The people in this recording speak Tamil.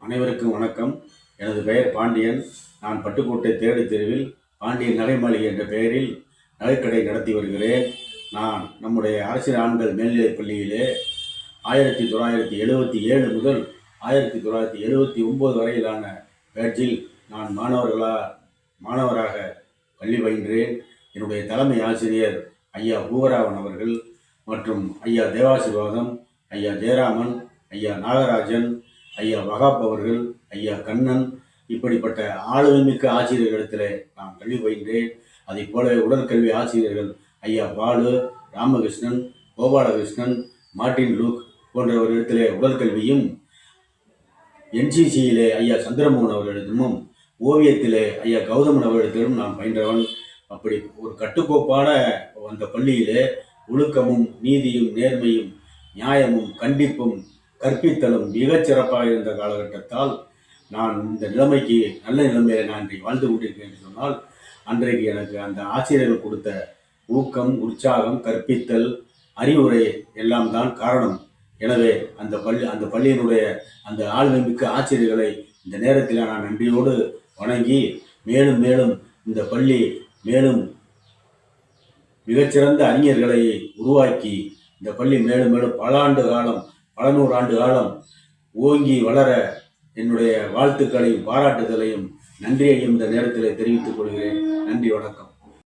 அனைவருக்கும் வணக்கம். எனது பெயர் பாண்டியன். நான் பட்டுக்கோட்டை தேடு தெருவில் பாண்டியன் நகை மாளிகை என்ற பெயரில் நகைக்கடை நடத்தி வருகிறேன். நான் நம்முடைய அரசு ஆண்கள் மேல்நிலைப் பள்ளியிலே 1977 முதல் 1979 வரையிலான பேட்சில் நான் மாணவராக பள்ளி பயின்றேன். என்னுடைய தலைமை ஆசிரியர் ஐயா பூவராவன் அவர்கள் மற்றும் ஐயா தேவாசிர்வாதம், ஐயா ஜெயராமன், ஐயா நாகராஜன், ஐயா வகாப் அவர்கள், ஐயா கண்ணன், இப்படிப்பட்ட ஆளுமைமிக்க ஆசிரியர்களிடத்தில் நான் கல்வி பயின்றேன். அதை போல உடற்கல்வி ஆசிரியர்கள் ஐயா பாலு, ராமகிருஷ்ணன், கோபாலகிருஷ்ணன், மார்ட்டின் லூக் போன்றவர்களிடத்திலே உடற்கல்வியும், என்சிசியிலே ஐயா சந்திரமோகன் அவர்களிடமும், ஓவியத்திலே ஐயா கௌதமன் அவர்களிடத்திலும் நான் பயின்றவன். அப்படி ஒரு கட்டுக்கோப்பான அந்த பள்ளியிலே ஒழுக்கமும் நீதியும் நேர்மையும் நியாயமும் கண்டிப்பும் கற்பித்தலும் மிகச் சிறப்பாக இருந்த காலகட்டத்தால் நான் இந்த நிலைமைக்கு நல்ல நிலைமையை நான் இன்றைக்கு வாழ்ந்து கொண்டிருக்கேன் என்று சொன்னால், அன்றைக்கு எனக்கு அந்த ஆசிரியர்கள் கொடுத்த ஊக்கம், உற்சாகம், கற்பித்தல், அறிவுரை எல்லாம் தான் காரணம். எனவே அந்த பள்ளியினுடைய அந்த ஆளுமைமிக்க ஆசிரியர்களை இந்த நேரத்தில் நான் நன்றியோடு வணங்கி, மேலும் மேலும் இந்த பள்ளி மேலும் மிகச்சிறந்த அறிஞர்களை உருவாக்கி இந்த பள்ளி மேலும் மேலும் பல நூறு ஆண்டு காலம் ஓங்கி வளர என்னுடைய வாழ்த்துக்களையும் பாராட்டுதலையும் நன்றியையும் இந்த நேரத்தில் தெரிவித்துக் கொள்கிறேன். நன்றி, வணக்கம்.